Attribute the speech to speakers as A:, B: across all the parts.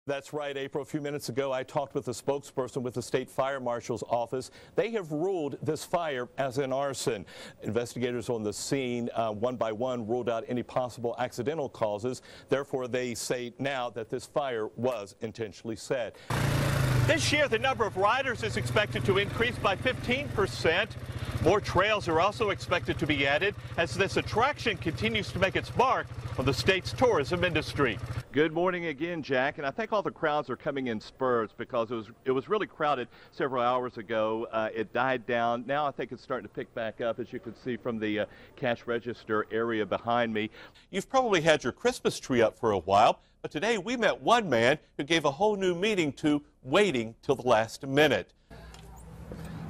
A: That's right, April. A few minutes ago, I talked with a spokesperson with the state fire marshal's office. They have ruled this fire as an arson. Investigators on the scene, one by one, ruled out any possible accidental causes. Therefore, they say now that this fire was intentionally set. This year, the number of riders is expected to increase by 15%. More trails are also expected to be added as this attraction continues to make its mark on the state's tourism industry. Good morning again, Jack, and I think all the crowds are coming in spurts because it was really crowded several hours ago. It died down. Now I think it's starting to pick back up, as you can see from the cash register area behind me. You've probably had your Christmas tree up for a while, but today we met one man who gave a whole new meaning to waiting till the last minute.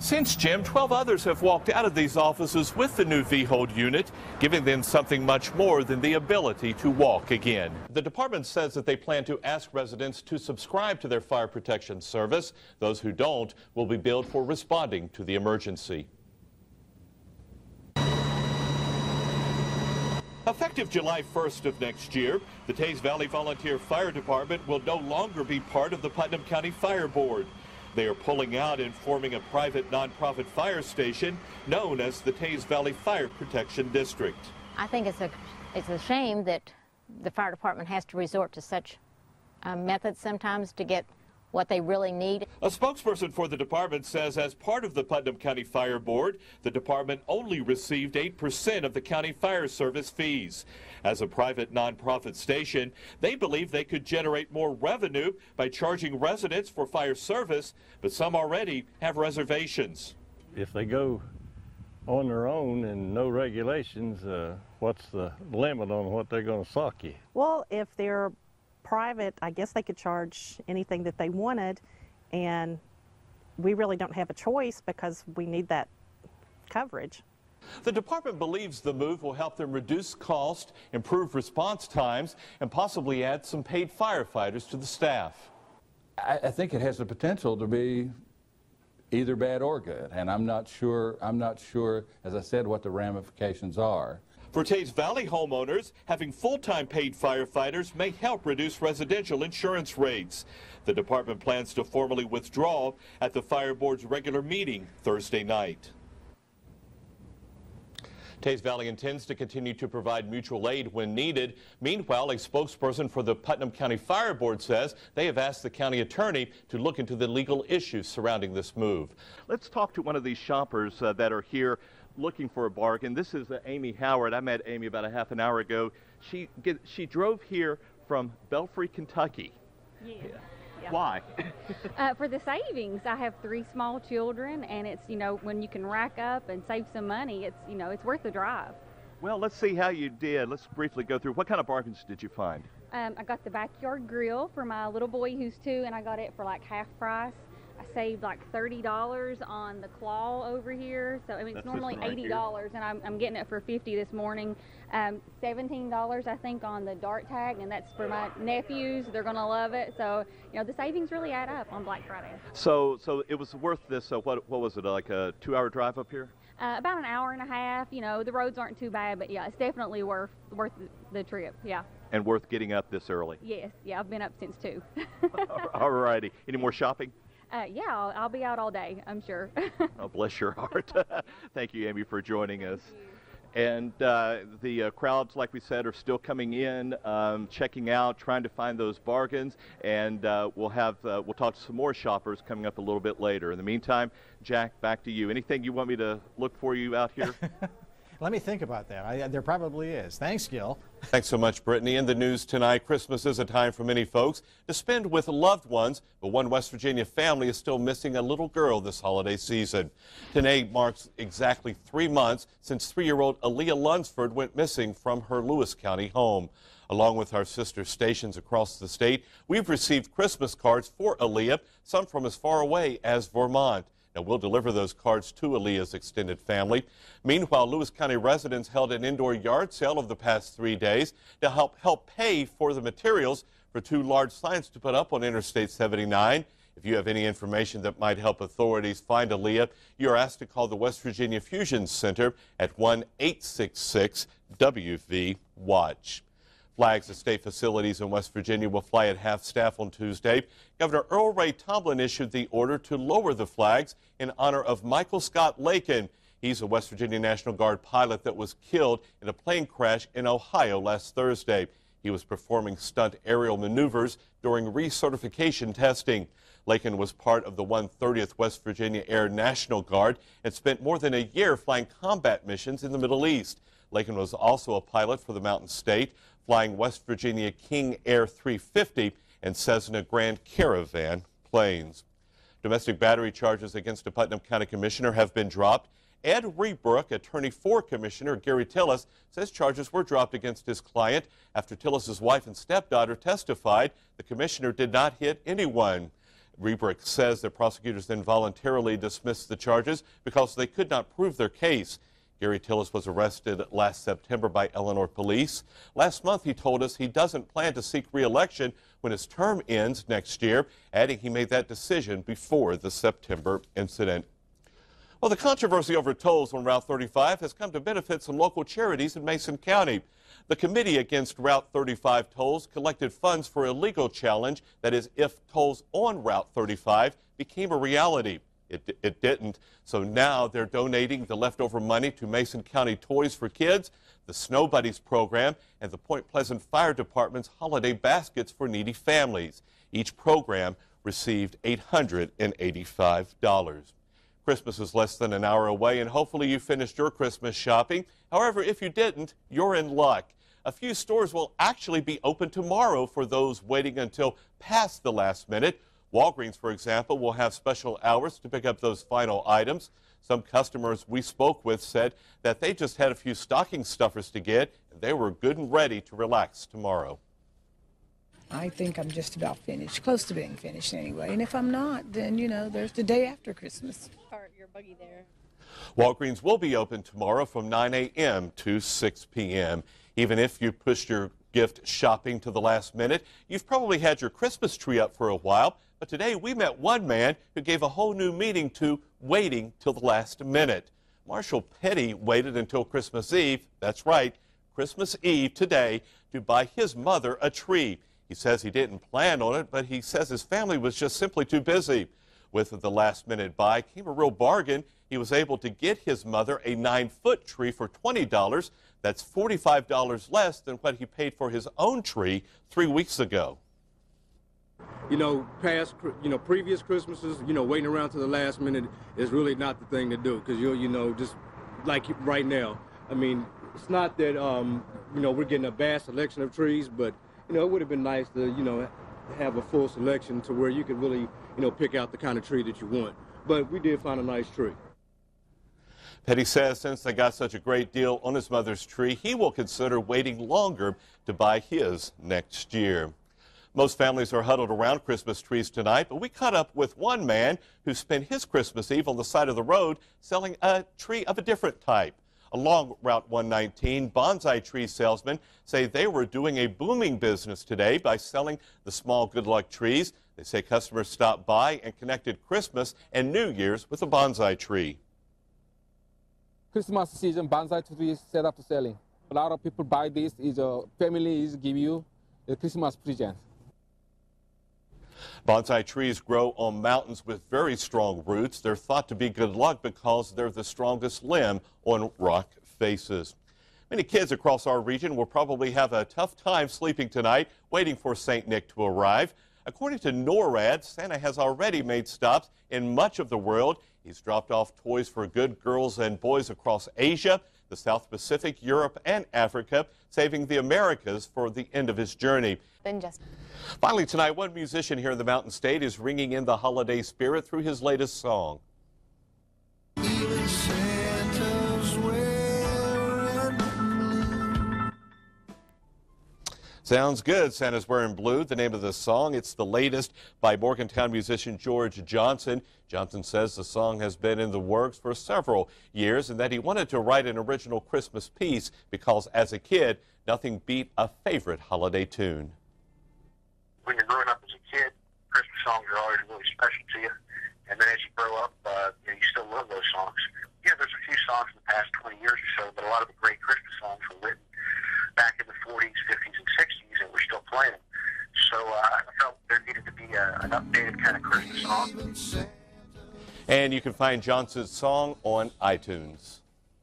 A: Since Jim, 12 others have walked out of these offices with the new V-Hold unit, giving them something much more than the ability to walk again. The department says that they plan to ask residents to subscribe to their fire protection service. Those who don't will be billed for responding to the emergency. Effective July 1st of next year, the Teays Valley Volunteer Fire Department will no longer be part of the Putnam County Fire Board. They are pulling out and forming a private nonprofit fire station known as the Teays Valley Fire Protection District.
B: I think it's a shame that the fire department has to resort to such methods sometimes to get what they really need.
A: A spokesperson for the department says as part of the Putnam County Fire Board, the department only received 8% of the county fire service fees. As a private nonprofit station, they believe they could generate more revenue by charging residents for fire service, but some already have reservations.
C: If they go on their own and no regulations, what's the limit on what they're going to sock you?
D: Well, if they're private, I guess they could charge anything that they wanted, and we really don't have a choice because we need that coverage.
A: The department believes the move will help them reduce cost, improve response times, and possibly add some paid firefighters to the staff.
E: I think it has the potential to be either bad or good, and I'm not sure, as I said, what the ramifications are.
A: For Teays Valley homeowners, having full-time paid firefighters may help reduce residential insurance rates. The department plans to formally withdraw at the Fire Board's regular meeting Thursday night. Teays Valley intends to continue to provide mutual aid when needed. Meanwhile, a spokesperson for the Putnam County Fire Board says they have asked the county attorney to look into the legal issues surrounding this move. Let's talk to one of these shoppers that are here looking for a bargain. This is Amy Howard. I met Amy about a half an hour ago. She drove here from Belfry, Kentucky.
F: Yeah.
A: Why?
F: For the savings. I have 3 small children, and it's, when you can rack up and save some money, it's, it's worth the drive.
A: Well, let's see how you did. Let's briefly go through. What kind of bargains did you find?
F: I got the backyard grill for my little boy who's 2, and I got it for like half price. I saved like $30 on the claw over here, so I mean it's normally $80, and I'm getting it for $50 this morning. $17 I think on the dart tag, and that's for my nephews. They're gonna love it. So the savings really add up on Black Friday.
A: So it was worth this. So what was it, like a 2-hour drive up here?
F: About an hour and a half. The roads aren't too bad, but yeah, it's definitely worth the trip. Yeah.
A: And worth getting up this early.
F: Yes. Yeah, I've been up since 2.
A: All righty. Any more shopping?
F: Yeah, I'll be out all day, I'm sure.
A: Oh, bless your heart. Thank you, Amy, for joining us. And the crowds, like we said, are still coming in, checking out, trying to find those bargains. And we'll talk to some more shoppers coming up a little bit later. In the meantime, Jack, back to you. Anything you want me to look for you out here?
G: Let me think about that. There probably is. Thanks, Gil.
A: Thanks so much, Brittany. In the news tonight, Christmas is a time for many folks to spend with loved ones, but one West Virginia family is still missing a little girl this holiday season. Today marks exactly 3 months since 3-year-old Aaliyah Lunsford went missing from her Lewis County home. Along with our sister stations across the state, we've received Christmas cards for Aaliyah, some from as far away as Vermont. Now, we'll deliver those cards to Aaliyah's extended family. Meanwhile, Lewis County residents held an indoor yard sale of the past 3 days to help pay for the materials for 2 large signs to put up on Interstate 79. If you have any information that might help authorities find Aaliyah, you are asked to call the West Virginia Fusion Center at 1-866-WV-WATCH. Flags at state facilities in West Virginia will fly at half staff on Tuesday. Governor Earl Ray Tomblin issued the order to lower the flags in honor of Michael Scott Lakin. He's a West Virginia National Guard pilot that was killed in a plane crash in Ohio last Thursday. He was performing stunt aerial maneuvers during recertification testing. Lakin was part of the 130th West Virginia Air National Guard and spent more than a year flying combat missions in the Middle East. Lakin was also a pilot for the Mountain State, flying West Virginia King Air 350 and Cessna Grand Caravan planes. Domestic battery charges against a Putnam County commissioner have been dropped. Ed Rebrook, attorney for Commissioner Gary Tillis, says charges were dropped against his client after Tillis's wife and stepdaughter testified the commissioner did not hit anyone. Rebrook says that prosecutors then voluntarily dismissed the charges because they could not prove their case. Gary Tillis was arrested last September by Eleanor police. Last month, he told us he doesn't plan to seek re-election when his term ends next year, adding he made that decision before the September incident. Well, the controversy over tolls on Route 35 has come to benefit some local charities in Mason County. The Committee Against Route 35 Tolls collected funds for a legal challenge, that is, if tolls on Route 35 became a reality. It didn't, so now they're donating the leftover money to Mason County Toys for Kids, the Snow Buddies program, and the Point Pleasant Fire Department's holiday baskets for needy families. Each program received $885. Christmas is less than an hour away, and hopefully you finished your Christmas shopping. However, if you didn't, you're in luck. A few stores will actually be open tomorrow for those waiting until past the last minute. Walgreens, for example, will have special hours to pick up those final items. Some customers we spoke with said that they just had a few stocking stuffers to get, and they were good and ready to relax tomorrow.
H: I think I'm just about finished, close to being finished anyway. And if I'm not, then, you know, there's the day after Christmas.
I: Park your buggy there.
A: Walgreens will be open tomorrow from 9 a.m. to 6 p.m. Even if you pushed your gift shopping to the last minute, you've probably had your Christmas tree up for a while. But today we met one man who gave a whole new meaning to waiting till the last minute. Marshall Petty waited until Christmas Eve, that's right, Christmas Eve today, to buy his mother a tree. He says he didn't plan on it, but he says his family was just simply too busy. With the last-minute buy came a real bargain. He was able to get his mother a 9-foot tree for $20. That's $45 less than what he paid for his own tree 3 weeks ago.
J: You know, previous Christmases, waiting around to the last minute is really not the thing to do, because just like right now. I mean, it's not that, we're getting a vast selection of trees, but, it would have been nice to, have a full selection to where you could really, pick out the kind of tree that you want. But we did find a nice tree.
A: Petty says since they got such a great deal on his mother's tree, he will consider waiting longer to buy his next year. Most families are huddled around Christmas trees tonight, but we caught up with one man who spent his Christmas Eve on the side of the road selling a tree of a different type. Along Route 119, bonsai tree salesmen say they were doing a booming business today by selling the small good luck trees. They say customers stopped by and connected Christmas and New Year's with a bonsai tree.
K: Christmas season, bonsai trees set up for selling. A lot of people buy this. Families give you a Christmas present.
A: Bonsai trees grow on mountains with very strong roots. They're thought to be good luck because they're the strongest limb on rock faces. Many kids across our region will probably have a tough time sleeping tonight, waiting for St. Nick to arrive. According to NORAD, Santa has already made stops in much of the world. He's dropped off toys for good girls and boys across Asia, the South Pacific, Europe, and Africa, saving the Americas for the end of his journey. Finally tonight, one musician here in the Mountain State is ringing in the holiday spirit through his latest song. Sounds good. Santa's Wearing Blue, the name of the song. It's the latest by Morgantown musician George Johnson. Johnson says the song has been in the works for several years and that he wanted to write an original Christmas piece because as a kid, nothing beat a favorite holiday tune.
L: When you're growing up as a kid, Christmas songs are always really special to you. And then as you grow up, you still love those songs. Yeah, there's a few songs in the past 20 years or so, but a lot of the great Christmas songs were written back in the 40s, 50s, and 60s. Christmas song.
A: And you can find Johnson's song on iTunes.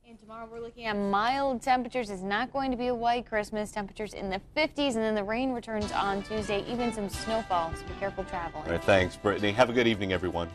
I: And tomorrow we're looking at mild temperatures. It's not going to be a white Christmas. Temperatures in the 50s, and then the rain returns on Tuesday, even some snowfall, so be careful traveling.
A: All right, thanks, Brittany. Have a good evening, everyone.